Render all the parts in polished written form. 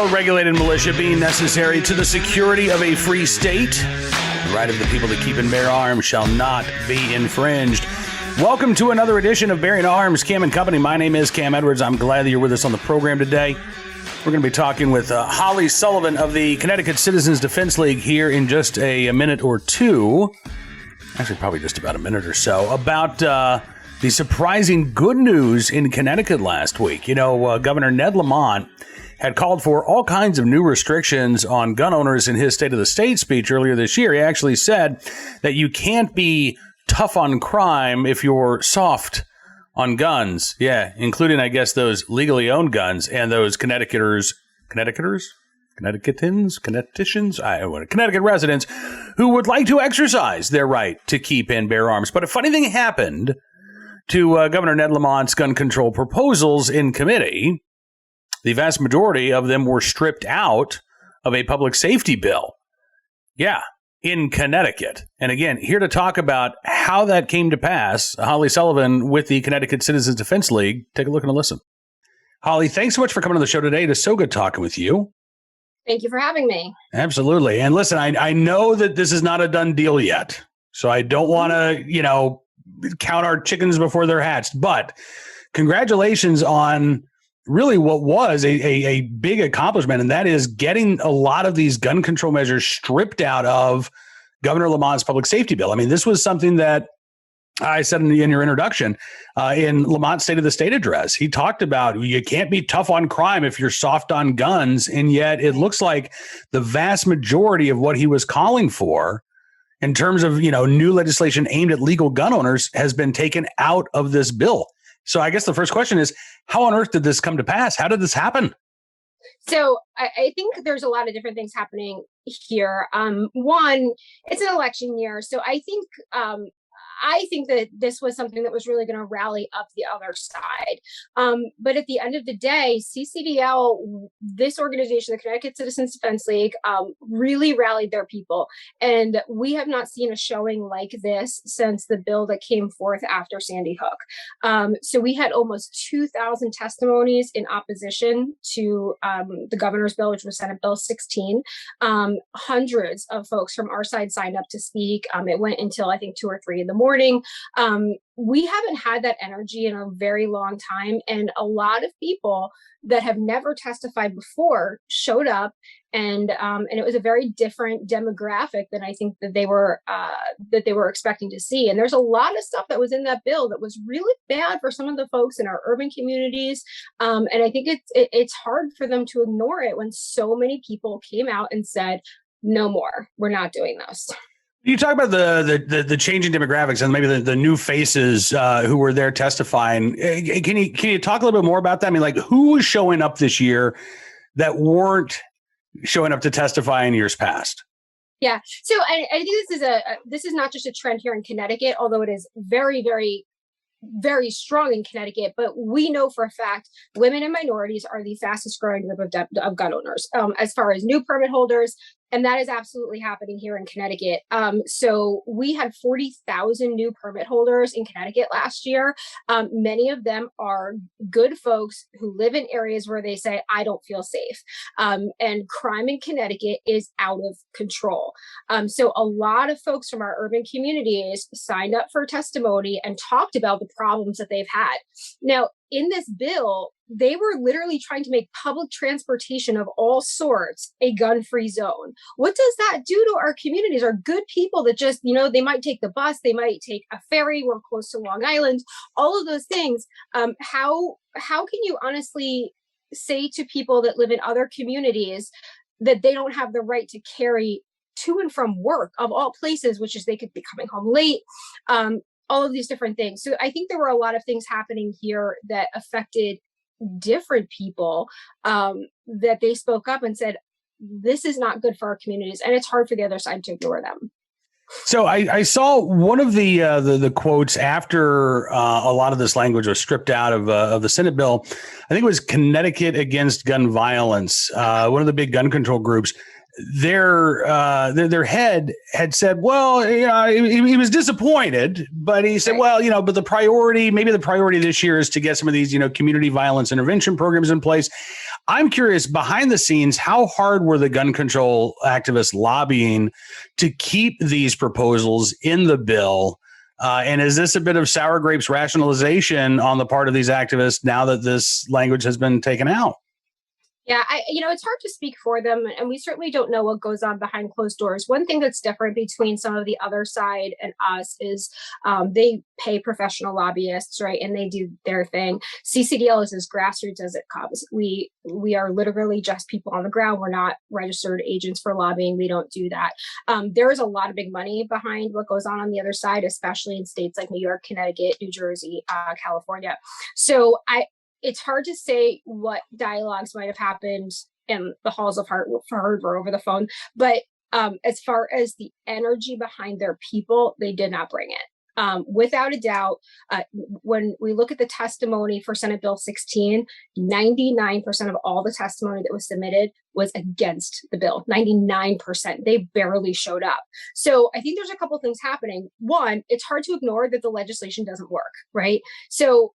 well-regulated militia being necessary to the security of a free state. The right of the people to keep and bear arms shall not be infringed. Welcome to another edition of Bearing Arms, Cam and Company. My name is Cam Edwards. I'm glad that you're with us on the program today. We're going to be talking with Holly Sullivan of the Connecticut Citizens Defense League here in just a minute or two. Actually, probably just about a minute or so, about the surprising good news in Connecticut last week. You know, Governor Ned Lamont had called for all kinds of new restrictions on gun owners in his State of the State speech earlier this year. He actually said that you can't be tough on crime if you're soft on guns. Yeah, including, I guess, those legally owned guns and those Connecticut residents who would like to exercise their right to keep and bear arms. But a funny thing happened to Governor Ned Lamont's gun control proposals in committee. The vast majority of them were stripped out of a public safety bill. Yeah, in Connecticut. And again, here to talk about how that came to pass, Holly Sullivan with the Connecticut Citizens Defense League. Take a look and a listen. Holly, thanks so much for coming on the show today. It is so good talking with you. Thank you for having me. Absolutely. And listen, I know that this is not a done deal yet, so I don't want to, count our chickens before they're hatched. But congratulations on really what was a big accomplishment, and that is getting a lot of these gun control measures stripped out of Governor Lamont's public safety bill. I mean, this was something that I said in your introduction in Lamont's State of the State address. He talked about you can't be tough on crime if you're soft on guns, and yet it looks like the vast majority of what he was calling for in terms of, new legislation aimed at legal gun owners has been taken out of this bill. So I guess the first question is, how on earth did this come to pass? How did this happen? So I think there's a lot of different things happening here. One, it's an election year. So I think that this was something that was really going to rally up the other side. But at the end of the day, CCDL, this organization, the Connecticut Citizens Defense League, really rallied their people. And we have not seen a showing like this since the bill that came forth after Sandy Hook. So we had almost 2,000 testimonies in opposition to the governor's bill, which was Senate Bill 16. Hundreds of folks from our side signed up to speak. It went until, I think, 2 or 3 in the morning. We haven't had that energy in a very long time, and a lot of people that have never testified before showed up, and it was a very different demographic than I think that they were expecting to see. And there's a lot of stuff that was in that bill that was really bad for some of the folks in our urban communities, and I think it's hard for them to ignore it when so many people came out and said, "No more, we're not doing this." You talk about the changing demographics and maybe the new faces who were there testifying. Can you talk a little bit more about that? I mean, like, who was showing up this year that weren't showing up to testify in years past? Yeah, so I think this is not just a trend here in Connecticut, although it is very, very, very strong in Connecticut, but we know for a fact women and minorities are the fastest growing group of gun owners as far as new permit holders. And that is absolutely happening here in Connecticut. So we had 40,000 new permit holders in Connecticut last year. Many of them are good folks who live in areas where they say, "I don't feel safe." And crime in Connecticut is out of control. So a lot of folks from our urban communities signed up for testimony and talked about the problems that they've had. Now, in this bill, they were literally trying to make public transportation of all sorts a gun-free zone. What does that do to our communities? Our good people that just, they might take the bus, they might take a ferry, we're close to Long Island, all of those things. How can you honestly say to people that live in other communities that they don't have the right to carry to and from work, of all places, which is they could be coming home late, all of these different things. So I think there were a lot of things happening here that affected different people, that they spoke up and said, this is not good for our communities. And it's hard for the other side to ignore them. So I saw one of the quotes after a lot of this language was stripped out of the Senate bill. I think it was Connecticut Against Gun Violence, one of the big gun control groups. Their head had said, well, he was disappointed, but he said, well, but the priority this year is to get some of these, community violence intervention programs in place. I'm curious, behind the scenes, how hard were the gun control activists lobbying to keep these proposals in the bill? And is this a bit of sour grapes rationalization on the part of these activists now that this language has been taken out? Yeah, it's hard to speak for them, and we certainly don't know what goes on behind closed doors. One thing that's different between some of the other side and us is they pay professional lobbyists, right, and they do their thing. CCDL is as grassroots as it comes. We are literally just people on the ground. We're not registered agents for lobbying. We don't do that. There is a lot of big money behind what goes on the other side, especially in states like New York, Connecticut, New Jersey, California. So it's hard to say what dialogues might have happened in the halls of Harvard or over the phone, but as far as the energy behind their people, they did not bring it. Without a doubt, when we look at the testimony for Senate Bill 16, 99% of all the testimony that was submitted was against the bill. 99%. They barely showed up. So I think there's a couple things happening. One, it's hard to ignore that the legislation doesn't work, right? So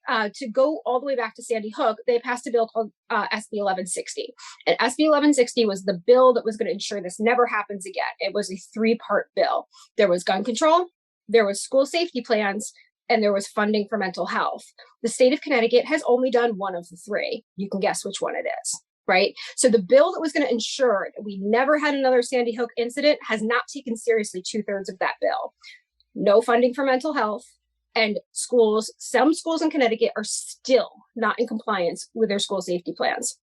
to go all the way back to Sandy Hook, they passed a bill called SB 1160. And SB 1160 was the bill that was going to ensure this never happens again. It was a three-part bill. There was gun control, there was school safety plans, and there was funding for mental health. The state of Connecticut has only done one of the three. You can guess which one it is, right? So the bill that was going to ensure that we never had another Sandy Hook incident has not taken seriously 2/3 of that bill. No funding for mental health. And some schools in Connecticut are still not in compliance with their school safety plans.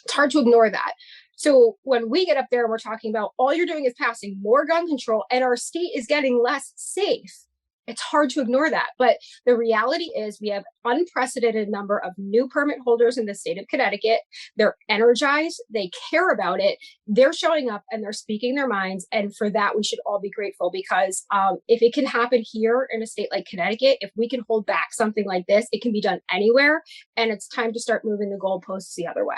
It's hard to ignore that. So when we get up there and we're talking about all you're doing is passing more gun control and our state is getting less safe, it's hard to ignore that. But the reality is we have unprecedented number of new permit holders in the state of Connecticut. They're energized. They care about it. They're showing up and they're speaking their minds. And for that, we should all be grateful because if it can happen here in a state like Connecticut, if we can hold back something like this, it can be done anywhere. And it's time to start moving the goalposts the other way.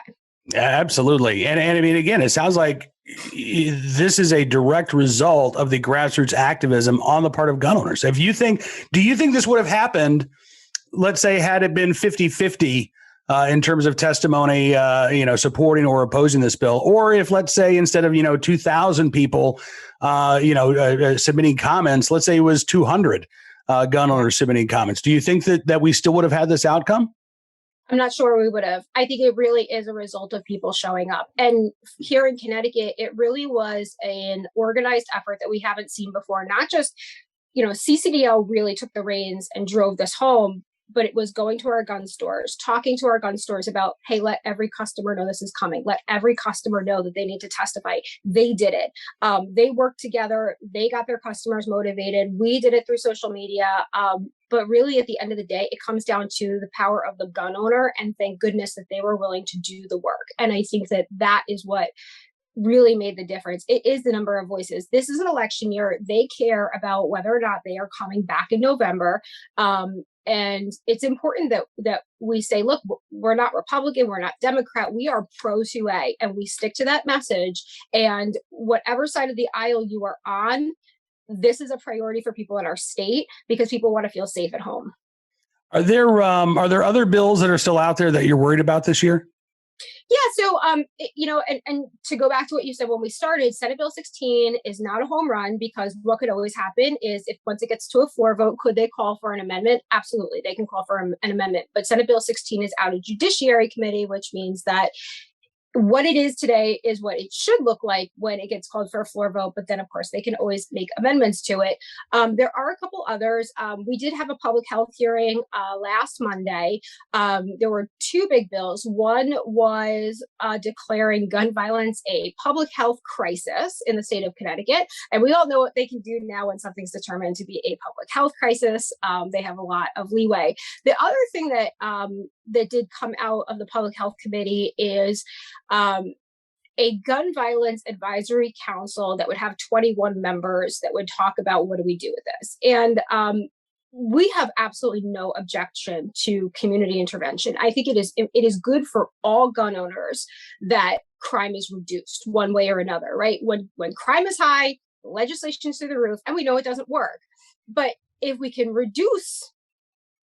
Absolutely. And I mean, again, it sounds like this is a direct result of the grassroots activism on the part of gun owners. Do you think this would have happened, let's say, had it been 50-50 in terms of testimony, supporting or opposing this bill? Or if, let's say, instead of, 2,000 people, submitting comments, let's say it was 200 gun owners submitting comments. Do you think that we still would have had this outcome? I'm not sure we would have. I think it really is a result of people showing up. And here in Connecticut, it really was an organized effort that we haven't seen before. Not just, CCDL really took the reins and drove this home, but it was going to our gun stores, talking to our gun stores about, hey, let every customer know this is coming. Let every customer know that they need to testify. They did it. They worked together. They got their customers motivated. We did it through social media. But really, at the end of the day, it comes down to the power of the gun owner. And thank goodness that they were willing to do the work. And I think that is what really made the difference. It is the number of voices. This is an election year. They care about whether or not they are coming back in November. And it's important that we say, look, we're not Republican, we're not Democrat, we are pro-2A, and we stick to that message. And whatever side of the aisle you are on, this is a priority for people in our state because people want to feel safe at home. Are there other bills that are still out there that you're worried about this year? Yeah. So, and to go back to what you said when we started, Senate Bill 16 is not a home run because what could always happen is if once it gets to a floor vote, could they call for an amendment? Absolutely. They can call for an amendment. But Senate Bill 16 is out of Judiciary Committee, which means that what it is today is what it should look like when it gets called for a floor vote. But then, of course, they can always make amendments to it. There are a couple others. We did have a public health hearing last Monday. There were two big bills. One was declaring gun violence a public health crisis in the state of Connecticut. And we all know what they can do now when something's determined to be a public health crisis. They have a lot of leeway. The other thing that did come out of the Public Health Committee is a gun violence advisory council that would have 21 members that would talk about what do we do with this. And we have absolutely no objection to community intervention. I think it is good for all gun owners that crime is reduced one way or another, right? When crime is high, legislation is through the roof, and we know it doesn't work. But if we can reduce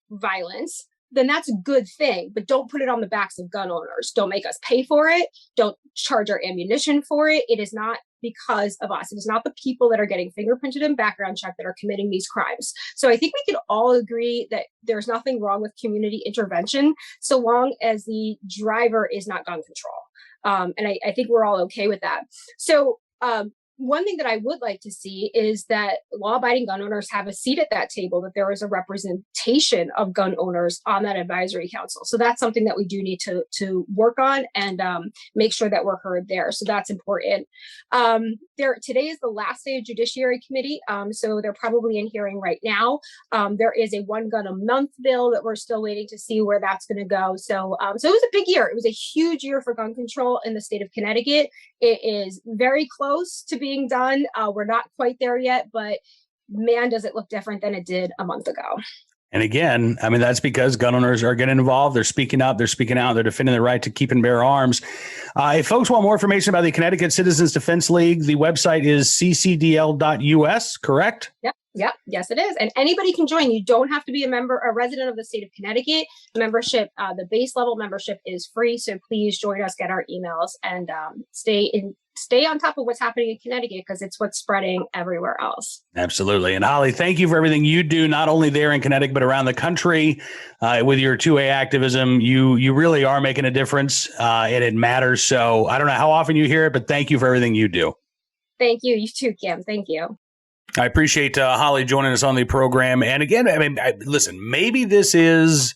violence, then that's a good thing. But don't put it on the backs of gun owners. Don't make us pay for it. Don't charge our ammunition for it. It is not because of us. It is not the people that are getting fingerprinted and background checked that are committing these crimes. So I think we can all agree that there's nothing wrong with community intervention so long as the driver is not gun control. And I think we're all okay with that. So one thing that I would like to see is that law-abiding gun owners have a seat at that table, that there is a representation of gun owners on that advisory council. So that's something that we do need to work on and make sure that we're heard there. So that's important. Today is the last day of Judiciary Committee, so they're probably in hearing right now. There is a 1 gun a month bill that we're still waiting to see where that's going to go. So it was a big year. It was a huge year for gun control in the state of Connecticut. It is very close to being done. We're not quite there yet, but man, does it look different than it did a month ago. And again, I mean, that's because gun owners are getting involved. They're speaking up. They're speaking out. They're defending their right to keep and bear arms. If folks want more information about the Connecticut Citizens Defense League, the website is ccdl.us, correct? Yep. Yes, it is. And anybody can join. You don't have to be a resident of the state of Connecticut. Membership, the base level membership is free. So please join us, get our emails, and stay on top of what's happening in Connecticut, because it's what's spreading everywhere else. Absolutely. And Holly, thank you for everything you do, not only there in Connecticut, but around the country with your 2A activism. You really are making a difference and it matters. So I don't know how often you hear it, but thank you for everything you do. Thank you. You too, Kim. Thank you. I appreciate Holly joining us on the program. And again, I mean, listen, maybe this is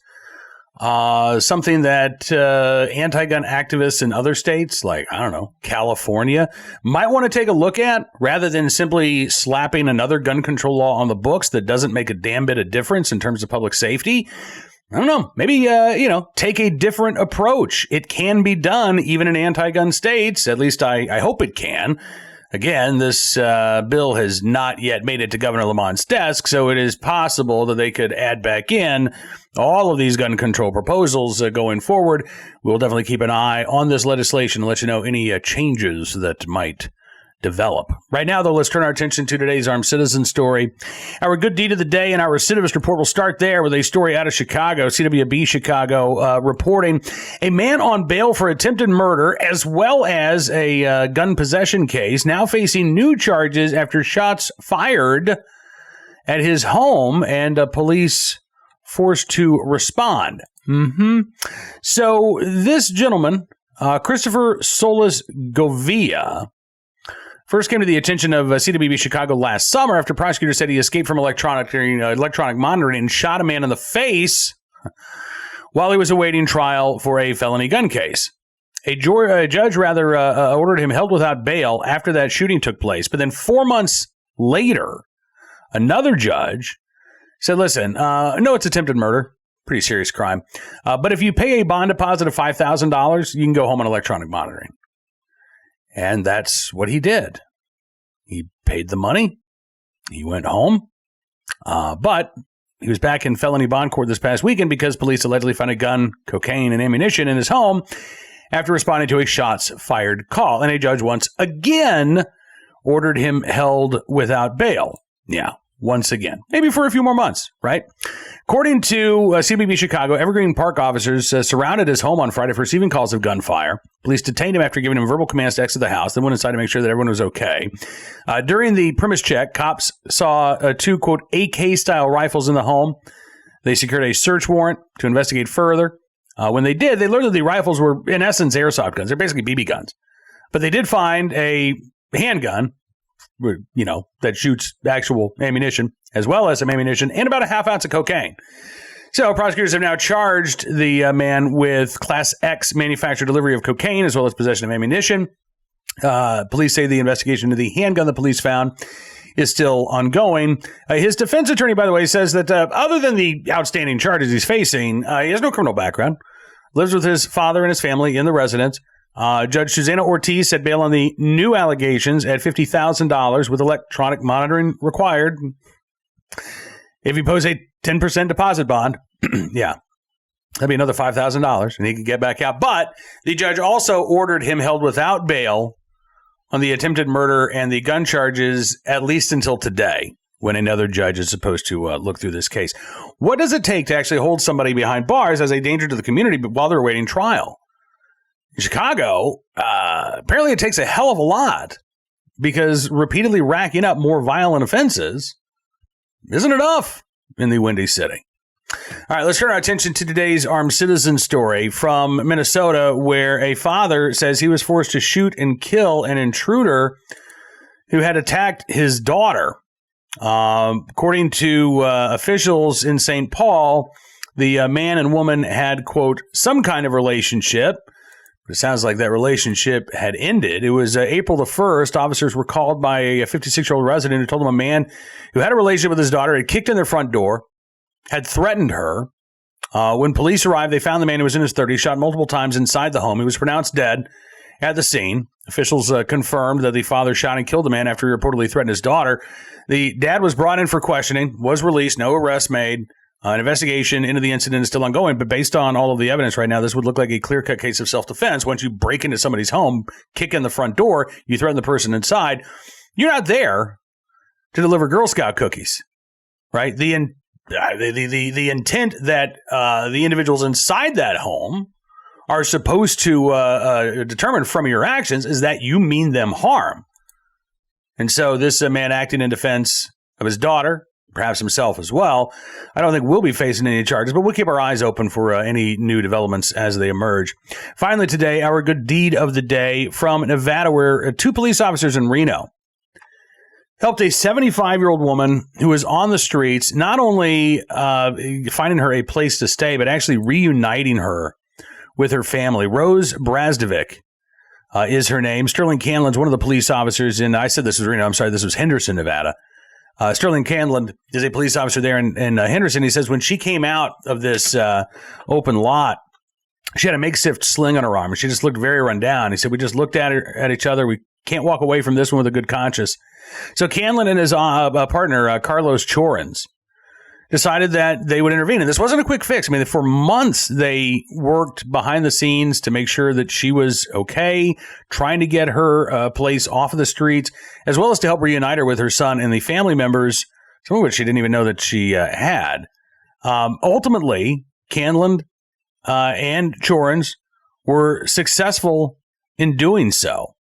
something that anti-gun activists in other states, like, I don't know, California, might want to take a look at, rather than simply slapping another gun control law on the books that doesn't make a damn bit of difference in terms of public safety. I don't know, maybe, take a different approach. It can be done even in anti-gun states. At least I hope it can. Again, this bill has not yet made it to Governor Lamont's desk, so it is possible that they could add back in all of these gun control proposals going forward. We'll definitely keep an eye on this legislation and let you know any changes that might develop. Right now, though, let's turn our attention to today's Armed Citizen story. Our good deed of the day and our recidivist report will start there with a story out of Chicago, CWB Chicago, reporting a man on bail for attempted murder as well as a gun possession case now facing new charges after shots fired at his home and police forced to respond. So this gentleman, Christopher Solis Govia, first came to the attention of CWB Chicago last summer after prosecutors said he escaped from electronic monitoring and shot a man in the face while he was awaiting trial for a felony gun case. A judge ordered him held without bail after that shooting took place. But then 4 months later, another judge said, listen, no, it's attempted murder. Pretty serious crime. But if you pay a bond deposit of $5,000, you can go home on electronic monitoring. And that's what he did. He paid the money. He went home. But he was back in felony bond court this past weekend because police allegedly found a gun, cocaine, and ammunition in his home after responding to a shots fired call. And a judge once again ordered him held without bail. Yeah, once again. Maybe for a few more months, right? According to CBB Chicago, Evergreen Park officers surrounded his home on Friday for receiving calls of gunfire. Police detained him after giving him verbal commands to exit the house, then went inside to make sure that everyone was okay. During the premise check, cops saw two, quote, AK-style rifles in the home. They secured a search warrant to investigate further. When they did, they learned that the rifles were, in essence, airsoft guns. They're basically BB guns. But they did find a handgun, that shoots actual ammunition, as well as some ammunition, and about a half ounce of cocaine. So prosecutors have now charged the man with Class X manufactured delivery of cocaine, as well as possession of ammunition. Police say the investigation into the handgun the police found is still ongoing. His defense attorney, by the way, says that other than the outstanding charges he's facing, he has no criminal background, lives with his father and his family in the residence. Judge Susanna Ortiz set bail on the new allegations at $50,000 with electronic monitoring required. If he pays a 10% deposit bond, yeah, that'd be another $5,000 and he could get back out. But the judge also ordered him held without bail on the attempted murder and the gun charges at least until today. when another judge is supposed to look through this case. What does it take to actually hold somebody behind bars as a danger to the community while they're awaiting trial? In Chicago, apparently it takes a hell of a lot, because repeatedly racking up more violent offenses isn't enough in the Windy City. All right, let's turn our attention to today's armed citizen story from Minnesota, where a father says he was forced to shoot and kill an intruder who had attacked his daughter. According to officials in St. Paul, the man and woman had, quote, some kind of relationship. It sounds like that relationship had ended. It was April the 1st. Officers were called by a 56-year-old resident who told them a man who had a relationship with his daughter had kicked in their front door, had threatened her. When police arrived, they found the man who was in his 30s, shot multiple times inside the home. He was pronounced dead at the scene. Officials confirmed that the father shot and killed the man after he reportedly threatened his daughter. The dad was brought in for questioning, was released, no arrests made. An investigation into the incident is still ongoing, but based on all of the evidence right now, this would look like a clear-cut case of self-defense. Once you break into somebody's home, kick in the front door, you threaten the person inside, you're not there to deliver Girl Scout cookies, right? The intent that the individuals inside that home are supposed to determine from your actions is that you mean them harm. And so this man acting in defense of his daughter, perhaps himself as well, I don't think we'll be facing any charges, but we'll keep our eyes open for any new developments as they emerge. Finally today, our good deed of the day from Nevada, where two police officers in Reno helped a 75-year-old woman who was on the streets, not only finding her a place to stay, but actually reuniting her with her family. Rose Brazdovic is her name. Sterling Canlin's one of the police officers in, I said this was Reno, I'm sorry, this was Henderson, Nevada. Sterling Canlin is a police officer there in Henderson. He says when she came out of this open lot, she had a makeshift sling on her arm, and she just looked very run down. He said, we just looked at each other. We can't walk away from this one with a good conscience. So Canlin and his partner, Carlos Chorins, decided that they would intervene. And this wasn't a quick fix. I mean, for months, they worked behind the scenes to make sure that she was okay, trying to get her place off of the streets, as well as to help reunite her with her son and the family members, some of which she didn't even know that she had. Ultimately, Canlin and Chorins were successful in doing so.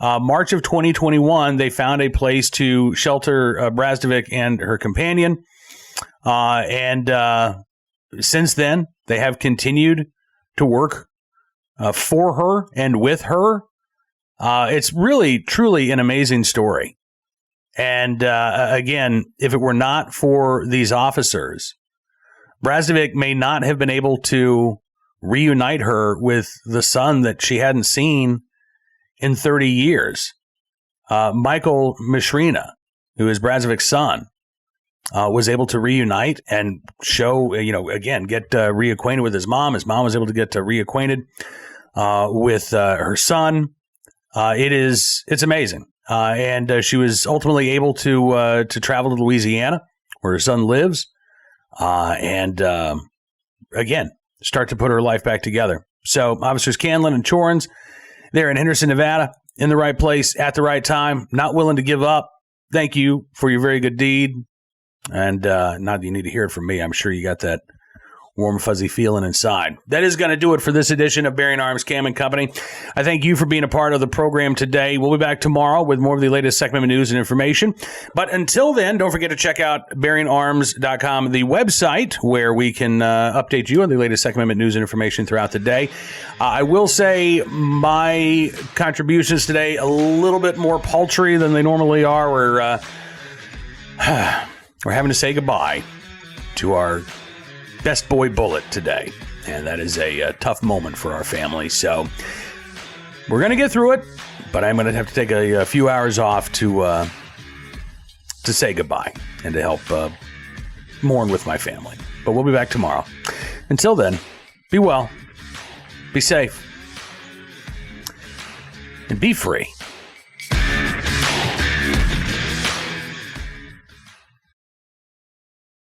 March of 2021, they found a place to shelter Brazdovic and her companion. And since then, they have continued to work for her and with her. It's really, truly an amazing story. And again, if it were not for these officers, Brazdovic may not have been able to reunite her with the son that she hadn't seen in 30 years. Michael Mishrina, who is Brazdovic's son, was able to reunite and show, again, get reacquainted with his mom. His mom was able to get reacquainted with her son. It's amazing. And she was ultimately able to travel to Louisiana, where her son lives, and again, start to put her life back together. So Officers Canlin and Chorins, they're in Henderson, Nevada, in the right place at the right time, not willing to give up. Thank you for your very good deed. And not that you need to hear it from me. I'm sure you got that warm, fuzzy feeling inside. That is going to do it for this edition of Bearing Arms Cam & Company. I thank you for being a part of the program today. We'll be back tomorrow with more of the latest segment news and information. But until then, don't forget to check out bearingarms.com, the website where we can update you on the latest segment news and information throughout the day. I will say my contributions today a little bit more paltry than they normally are. We're having to say goodbye to our best boy Bullet today, and that is a tough moment for our family. So we're going to get through it, but I'm going to have to take a few hours off to say goodbye and to help mourn with my family. But we'll be back tomorrow. Until then, be well, be safe, and be free.